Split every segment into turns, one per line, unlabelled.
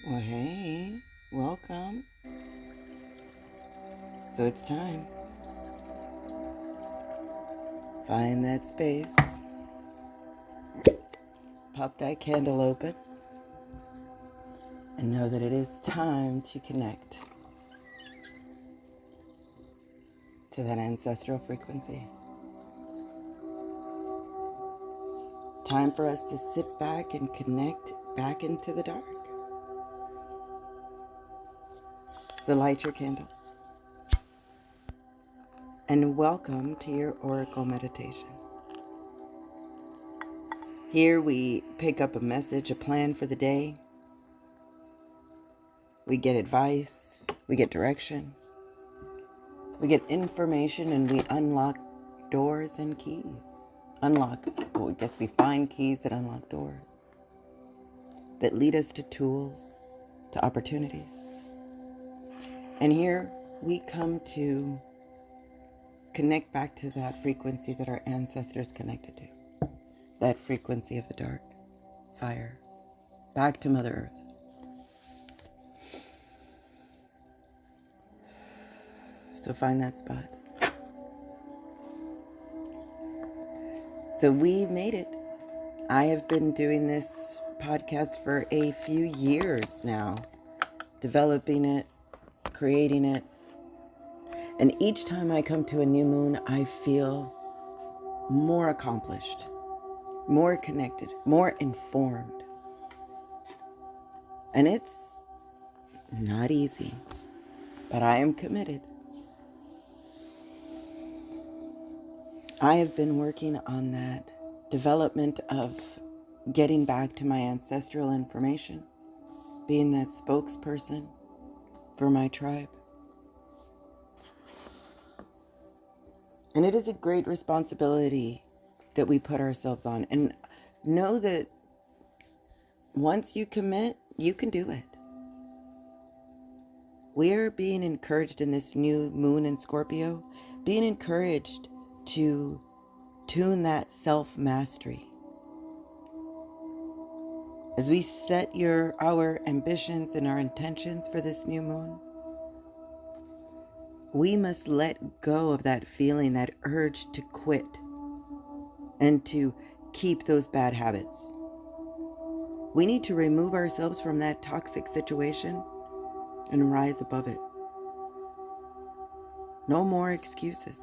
Well, hey, welcome. So it's time. Find that space. Pop that candle open. And know that it is time to connect to that ancestral frequency. Time for us to sit back and connect back into the dark. So light your candle. And welcome to your Oracle meditation. Here we pick up a message, a plan for the day. We get advice, we get direction, we get information, and we unlock doors and keys. I guess we find keys that unlock doors, that lead us to tools, to opportunities. And here we come to connect back to that frequency that our ancestors connected to. That frequency of the dark, fire, back to Mother Earth. So find that spot. So we made it. I have been doing this podcast for a few years now, developing it, creating it. And each time I come to a new moon, I feel more accomplished, more connected, more informed. And it's not easy, but I am committed. I have been working on that development of getting back to my ancestral information, being that spokesperson for my tribe. And it is a great responsibility that we put ourselves on. And know that once you commit, you can do it. We're being encouraged in this new moon in Scorpio, being encouraged to tune that self-mastery. As we set our ambitions and our intentions for this new moon, we must let go of that feeling, that urge to quit and to keep those bad habits. We need to remove ourselves from that toxic situation and rise above it. No more excuses.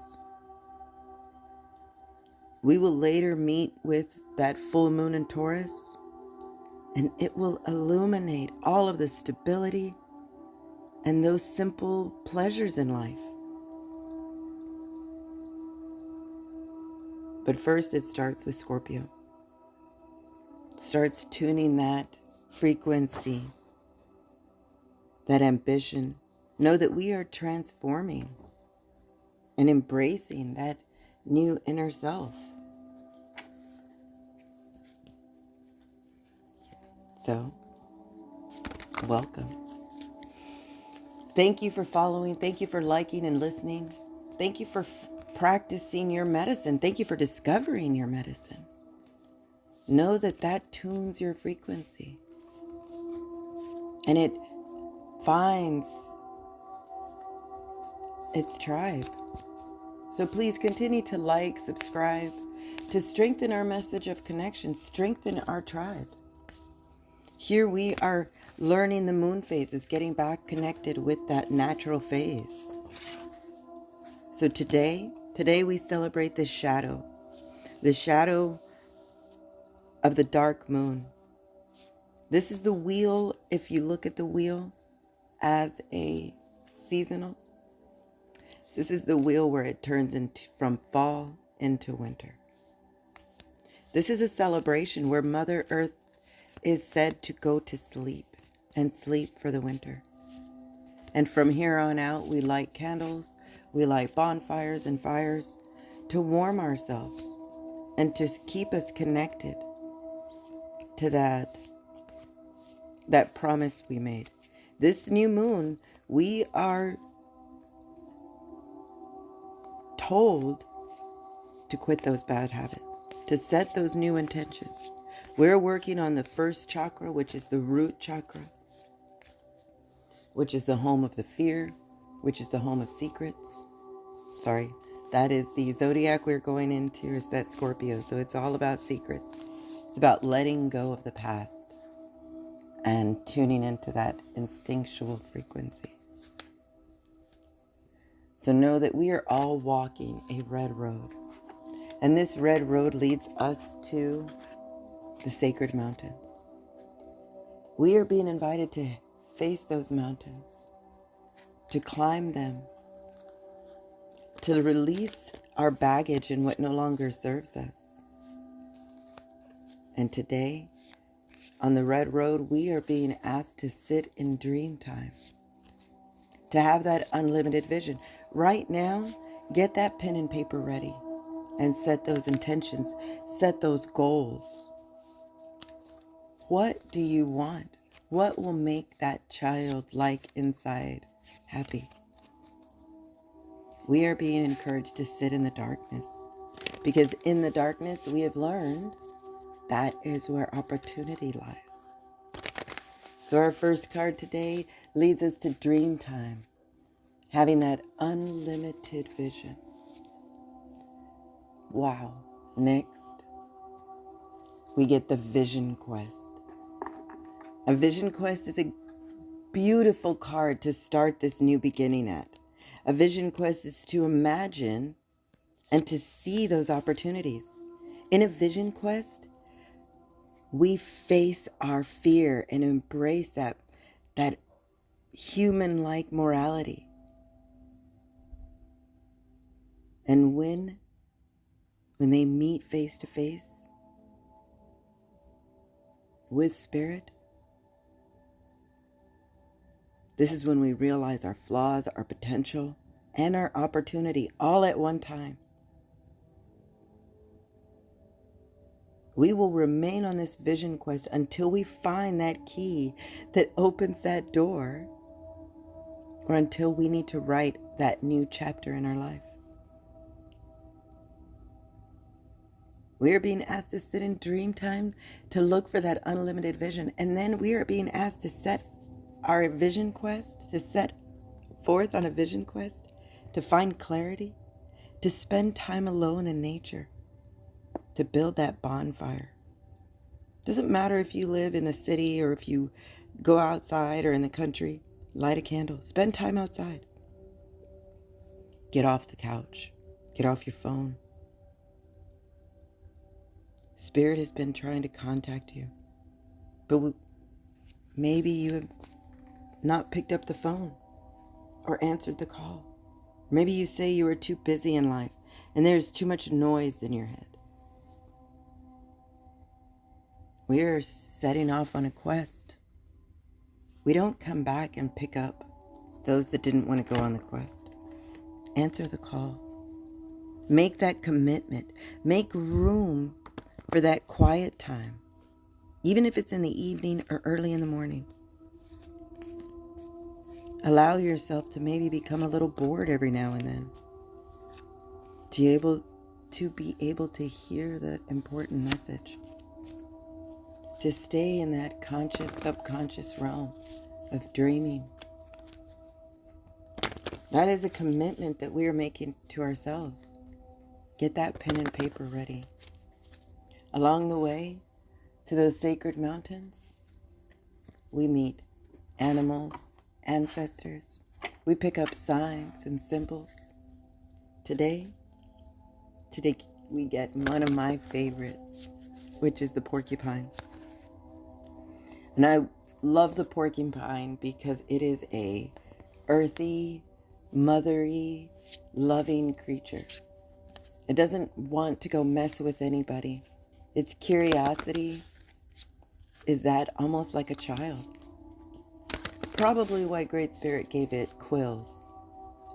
We will later meet with that full moon in Taurus, and it will illuminate all of the stability and those simple pleasures in life. But first, it starts with Scorpio. It starts tuning that frequency, that ambition. Know that we are transforming and embracing that new inner self. So, welcome. Thank you for following. Thank you for liking and listening. Thank you for practicing your medicine. Thank you for discovering your medicine. Know that that tunes your frequency. And it finds its tribe. So please continue to like, subscribe, to strengthen our message of connection, strengthen our tribe. Here we are learning the moon phases, getting back connected with that natural phase. So today we celebrate the shadow of the dark moon. This is the wheel, if you look at the wheel as a seasonal. This is the wheel where it turns from fall into winter. This is a celebration where Mother Earth is said to go to sleep and sleep for the winter. And from here on out, we light candles, we light bonfires and fires to warm ourselves and to keep us connected to that promise we made. This new moon, we are told to quit those bad habits, to set those new intentions. We're working on the first chakra, which is the root chakra. which is the home of the fear, which is the home of secrets. Sorry, that is the zodiac we're going into, is that Scorpio. So it's all about secrets. It's about letting go of the past and tuning into that instinctual frequency. So know that we are all walking a red road. And this red road leads us to the sacred mountains. We are being invited to face those mountains, to climb them, to release our baggage and what no longer serves us. And today, on the red road, we are being asked to sit in dream time, to have that unlimited vision. Right now, get that pen and paper ready and set those intentions, set those goals. What do you want? What will make that childlike inside happy? We are being encouraged to sit in the darkness, because in the darkness we have learned that is where opportunity lies. So our first card today leads us to dream time, having that unlimited vision. Wow. Next, we get the vision quest. A vision quest is a beautiful card to start this new beginning at. A vision quest is to imagine and to see those opportunities. In a vision quest, we face our fear and embrace that human-like morality. And when they meet face to face with spirit, this is when we realize our flaws, our potential, and our opportunity all at one time. We will remain on this vision quest until we find that key that opens that door, or until we need to write that new chapter in our life. We are being asked to sit in dream time to look for that unlimited vision. And then we are being asked to set our vision quest, to set forth on a vision quest, to find clarity, to spend time alone in nature, to build that bonfire. Doesn't matter if you live in the city or if you go outside or in the country, light a candle, spend time outside. Get off the couch, get off your phone. Spirit has been trying to contact you, but maybe you have not picked up the phone or answered the call. Maybe you say you are too busy in life and there's too much noise in your head. We are setting off on a quest. We don't come back and pick up those that didn't want to go on the quest. Answer the call. Make that commitment. Make room for that quiet time, even if it's in the evening or early in the morning. Allow yourself to maybe become a little bored every now and then, to be able to hear that important message, to stay in that conscious, subconscious realm of dreaming. That is a commitment that we are making to ourselves. Get that pen and paper ready. Along the way to those sacred mountains, we meet animals, ancestors. We pick up signs and symbols. Today we get one of my favorites, which is the porcupine. And I love the porcupine because it is a earthy, mothery, loving creature. It doesn't want to go mess with anybody. Its curiosity is that almost like a child. Probably why Great Spirit gave it quills,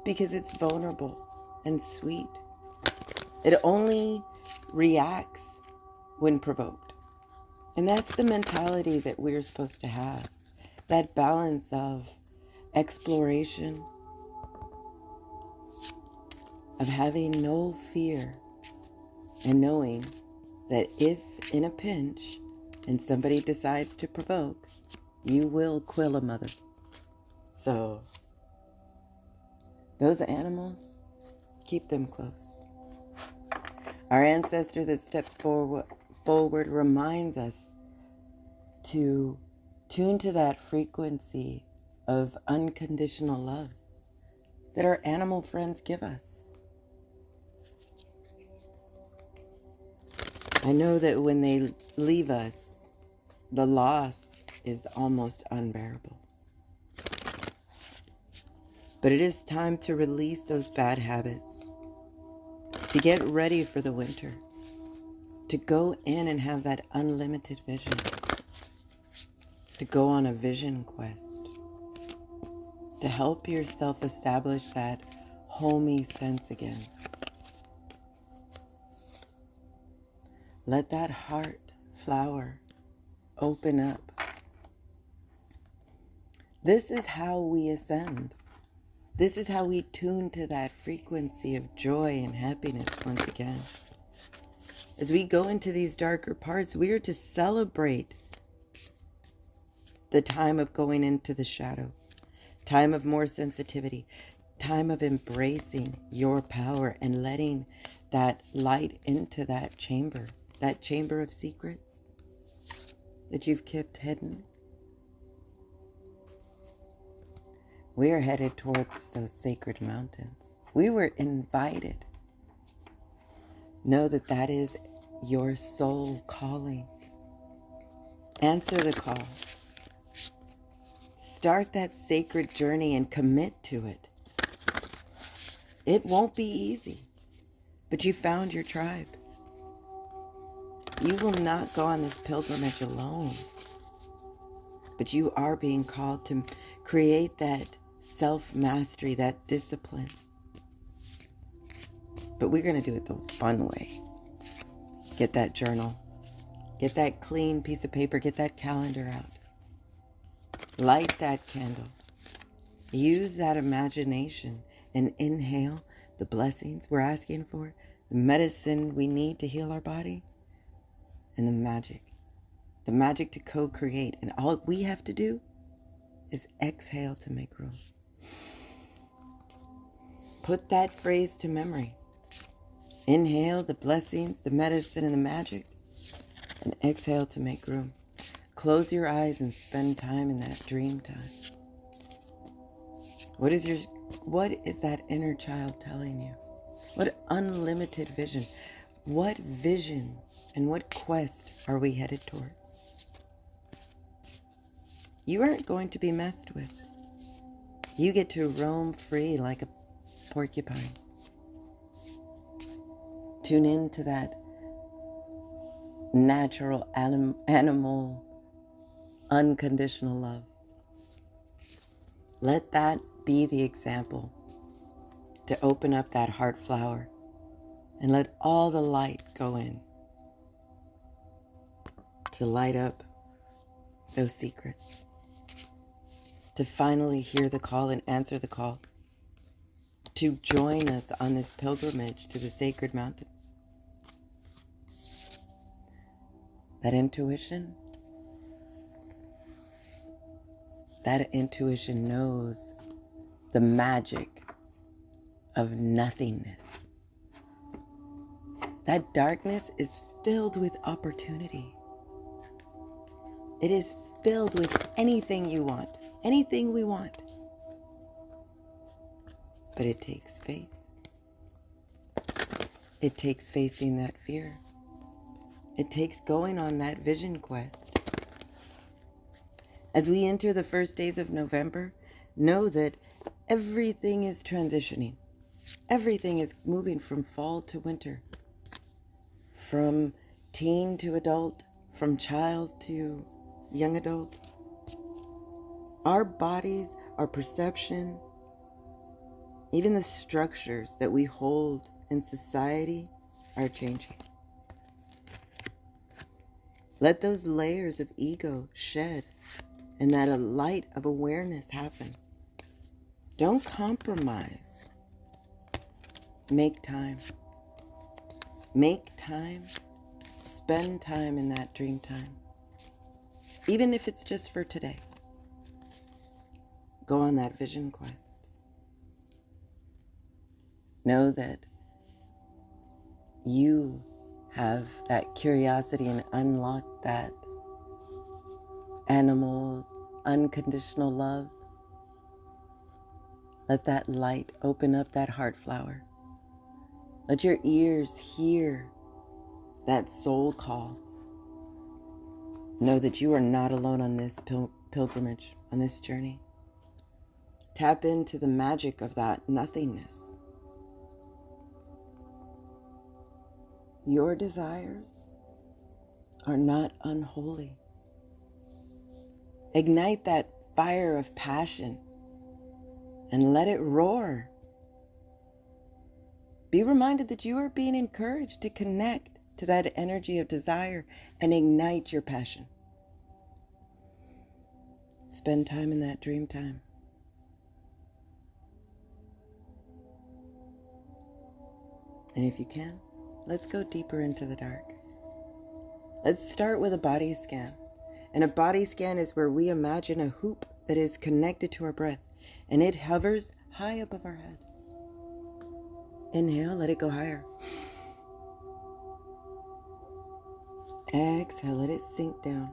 because it's vulnerable and sweet. It only reacts when provoked. And that's the mentality that we're supposed to have. That balance of exploration, of having no fear, and knowing that if in a pinch and somebody decides to provoke, you will quill a mother. So those animals, keep them close. Our ancestor that steps forward reminds us to tune to that frequency of unconditional love that our animal friends give us. I know that when they leave us, the loss is almost unbearable. But it is time to release those bad habits, to get ready for the winter, to go in and have that unlimited vision, to go on a vision quest, to help yourself establish that homey sense again. Let that heart flower open up. This is how we ascend. This is how we tune to that frequency of joy and happiness once again. As we go into these darker parts, we are to celebrate the time of going into the shadow, time of more sensitivity, time of embracing your power and letting that light into that chamber of secrets that you've kept hidden. We are headed towards those sacred mountains. We were invited. Know that that is your soul calling. Answer the call. Start that sacred journey and commit to it. It won't be easy, but you found your tribe. You will not go on this pilgrimage alone, but you are being called to create that self-mastery, that discipline. But we're going to do it the fun way. Get that journal. Get that clean piece of paper. Get that calendar out. Light that candle. Use that imagination and inhale the blessings we're asking for, the medicine we need to heal our body, and the magic to co-create. And all we have to do is exhale to make room. Put that phrase to memory. Inhale the blessings, the medicine, and the magic, and exhale to make room. Close your eyes and spend time in that dream time. What is that inner child telling you? What unlimited vision? What vision and what quest are we headed towards? You aren't going to be messed with. You get to roam free like a porcupine. Tune into that natural animal, unconditional love. Let that be the example to open up that heart flower and let all the light go in to light up those secrets, to finally hear the call and answer the call, to join us on this pilgrimage to the sacred mountains. That intuition knows the magic of nothingness. That darkness is filled with opportunity. It is filled with anything you want, anything we want. But it takes faith. It takes facing that fear. It takes going on that vision quest. As we enter the first days of November, know that everything is transitioning. Everything is moving from fall to winter, from teen to adult, from child to young adult. Our bodies, our perception, even the structures that we hold in society are changing. Let those layers of ego shed and that a light of awareness happen. Don't compromise. Make time. Make time. Spend time in that dream time. Even if it's just for today. Go on that vision quest. Know that you have that curiosity and unlock that animal, unconditional love. Let that light open up that heart flower. Let your ears hear that soul call. Know that you are not alone on this pilgrimage, on this journey. Tap into the magic of that nothingness. Your desires are not unholy. Ignite that fire of passion and let it roar. Be reminded that you are being encouraged to connect to that energy of desire and ignite your passion. Spend time in that dream time. And if you can, let's go deeper into the dark. Let's start with a body scan. And a body scan is where we imagine a hoop that is connected to our breath, and it hovers high above our head. Inhale, let it go higher. Exhale, let it sink down.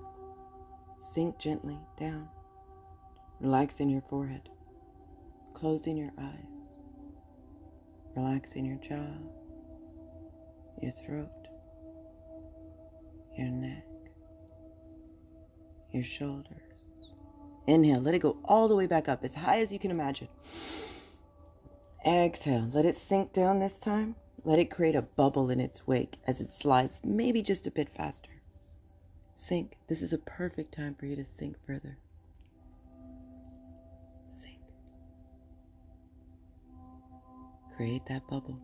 Sink gently down. Relaxing your forehead. Closing your eyes. Relaxing your jaw, your throat, your neck, your shoulders. Inhale, let it go all the way back up, as high as you can imagine. Exhale, let it sink down this time. Let it create a bubble in its wake as it slides maybe just a bit faster. Sink. This is a perfect time for you to sink further. Sink. Create that bubble.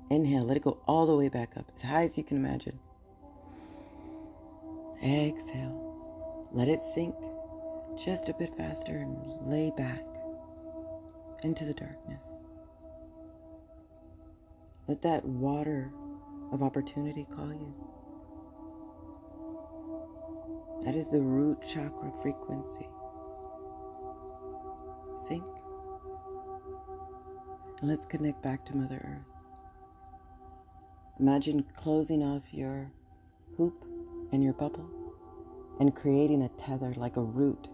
Inhale, let it go all the way back up, as high as you can imagine. Exhale, let it sink just a bit faster and lay back into the darkness. Let that water of opportunity call you. That is the root chakra frequency. Sink. And let's connect back to Mother Earth. Imagine closing off your hoop and your bubble and creating a tether like a root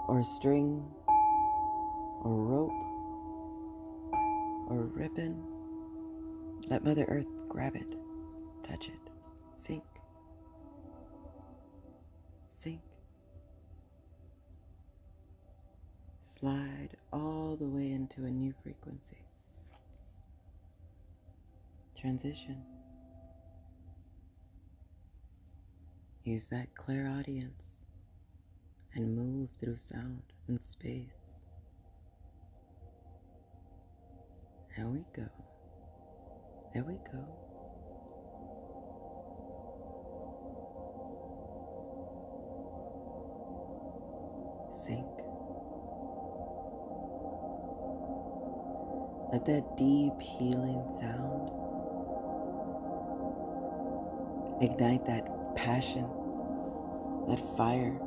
or a string or a rope or a ribbon. Let Mother Earth grab it, touch it, sink, sink. Slide all the way into a new frequency. Transition. Use that clairaudience and move through sound and space. There we go. There we go. Sink. Let that deep healing sound ignite that passion, that fire.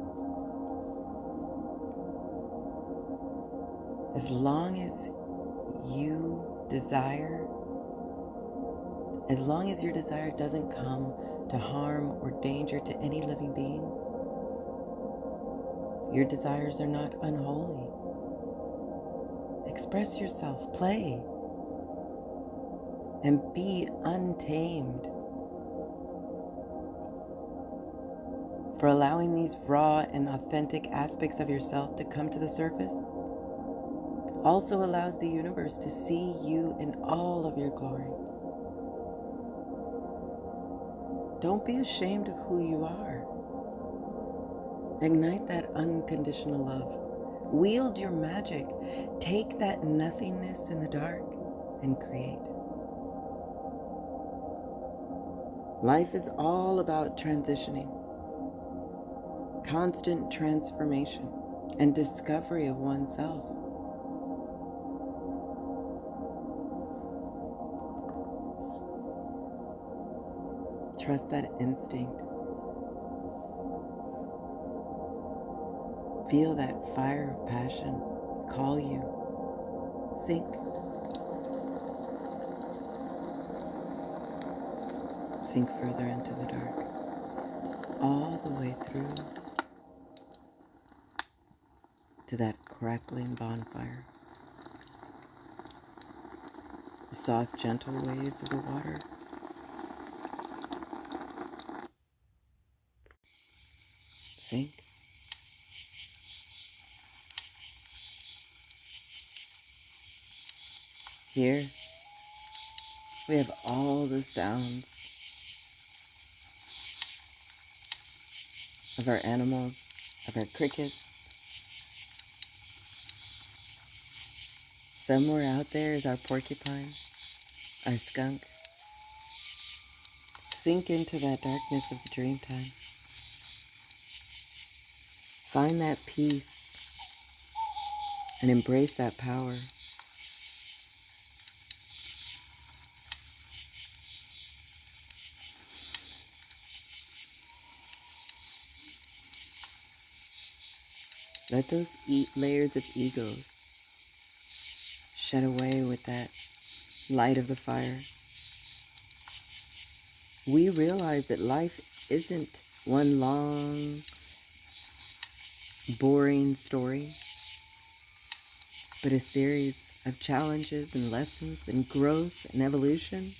As long as you desire, as long as your desire doesn't come to harm or danger to any living being, your desires are not unholy. Express yourself, play, and be untamed. For allowing these raw and authentic aspects of yourself to come to the surface also allows the universe to see you in all of your glory. Don't be ashamed of who you are. Ignite that unconditional love. Wield your magic. Take that nothingness in the dark and create. Life is all about transitioning, constant transformation, and discovery of oneself. Trust that instinct. Feel that fire of passion call you. Sink. Sink further into the dark. All the way through to that crackling bonfire. The soft, gentle waves of the water. Sink. Here, we have all the sounds of our animals, of our crickets. Somewhere out there is our porcupine, our skunk. Sink into that darkness of the dream time. Find that peace and embrace that power. Let those layers of ego shed away with that light of the fire. We realize that life isn't one long, boring story, but a series of challenges and lessons and growth and evolution.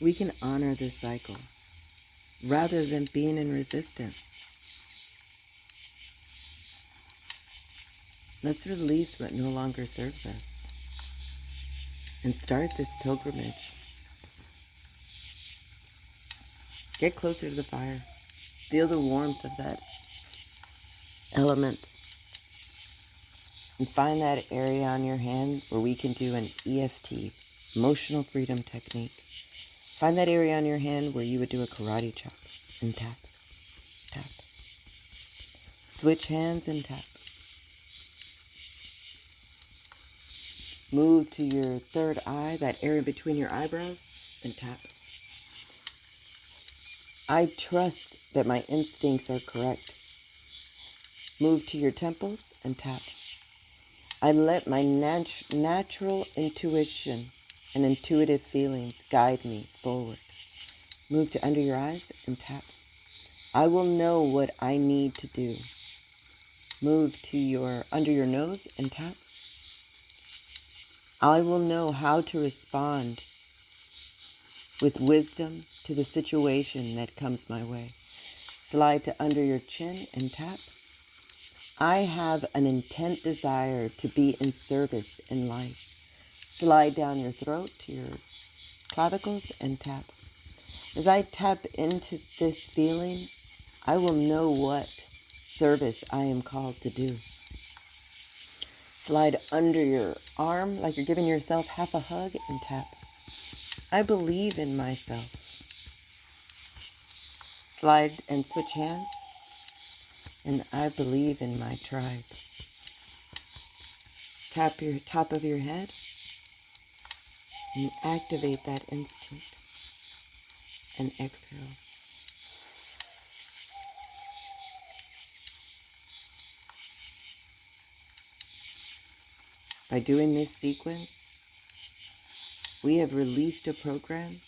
We can honor this cycle rather than being in resistance. Let's release what no longer serves us and start this pilgrimage. Get closer to the fire. Feel the warmth of that element. And find that area on your hand where we can do an EFT, emotional freedom technique. Find that area on your hand where you would do a karate chop and tap, tap. Switch hands and tap. Move to your third eye, that area between your eyebrows, and tap. I trust that my instincts are correct. Move to your temples and tap. I let my natural intuition and intuitive feelings guide me forward. Move to under your eyes and tap. I will know what I need to do. Move to your under your nose and tap. I will know how to respond with wisdom to the situation that comes my way. Slide to under your chin and tap. I have an intent desire to be in service in life. Slide down your throat to your clavicles and tap. As I tap into this feeling, I will know what service I am called to do. Slide under your arm like you're giving yourself half a hug and tap. I believe in myself. Slide and switch hands. And I believe in my tribe. Tap your top of your head and activate that instinct. And exhale. By doing this sequence, we have released a program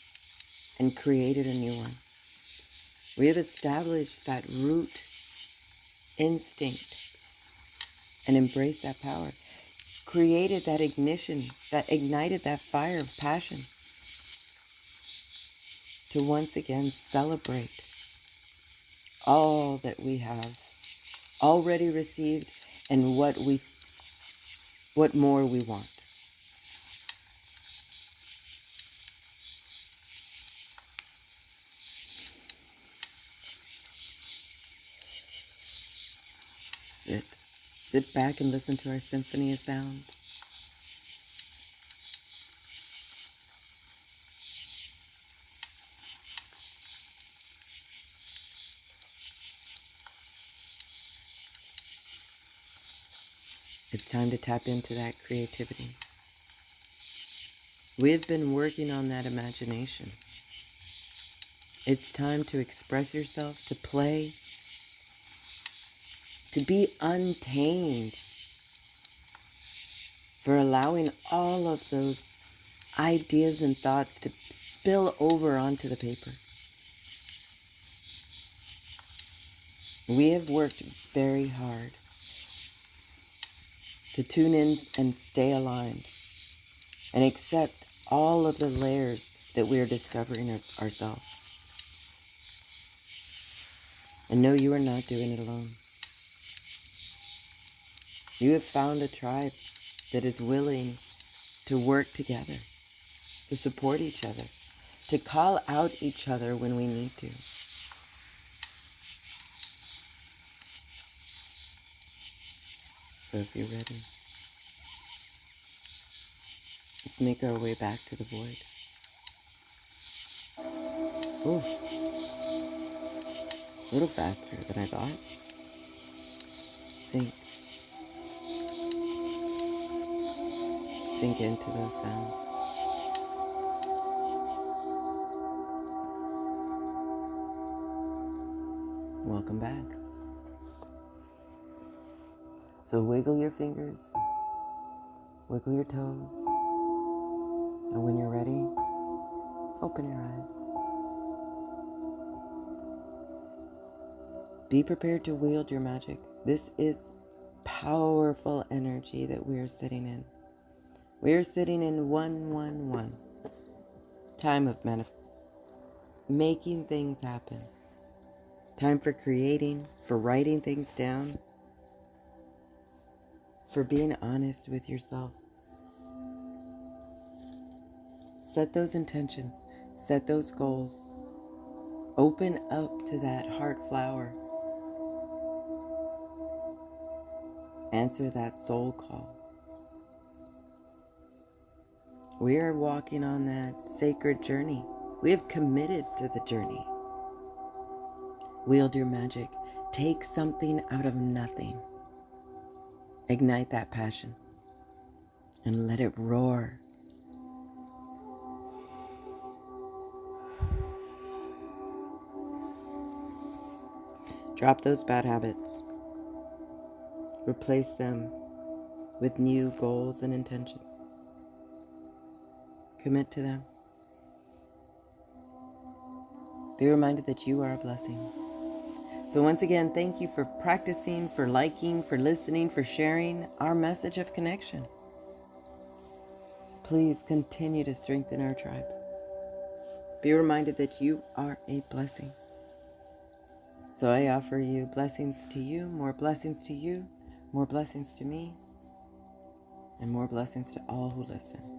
and created a new one. We have established that root instinct and embraced that power. Created that ignition, that ignited that fire of passion to once again celebrate all that we have already received and what more we want. Sit back and listen to our symphony of sound. It's time to tap into that creativity. We've been working on that imagination. It's time to express yourself, to play, to be untamed, for allowing all of those ideas and thoughts to spill over onto the paper. We have worked very hard to tune in and stay aligned and accept all of the layers that we are discovering of ourselves. And no, you are not doing it alone. You have found a tribe that is willing to work together, to support each other, to call out each other when we need to. So if you're ready, let's make our way back to the void. Ooh, a little faster than I thought. Sink. Sink into those sounds. Welcome back. So wiggle your fingers, wiggle your toes, and when you're ready, open your eyes. Be prepared to wield your magic. This is powerful energy that we are sitting in. We are sitting in 111, time of making things happen. Time for creating, for writing things down, for being honest with yourself. Set those intentions, set those goals. Open up to that heart flower. Answer that soul call. We are walking on that sacred journey. We have committed to the journey. Wield your magic. Take something out of nothing. Ignite that passion and let it roar. Drop those bad habits. Replace them with new goals and intentions. Commit to them. Be reminded that you are a blessing. So once again, thank you for practicing, for liking, for listening, for sharing our message of connection. Please continue to strengthen our tribe. Be reminded that you are a blessing. So I offer you blessings to you, more blessings to me, and more blessings to all who listen.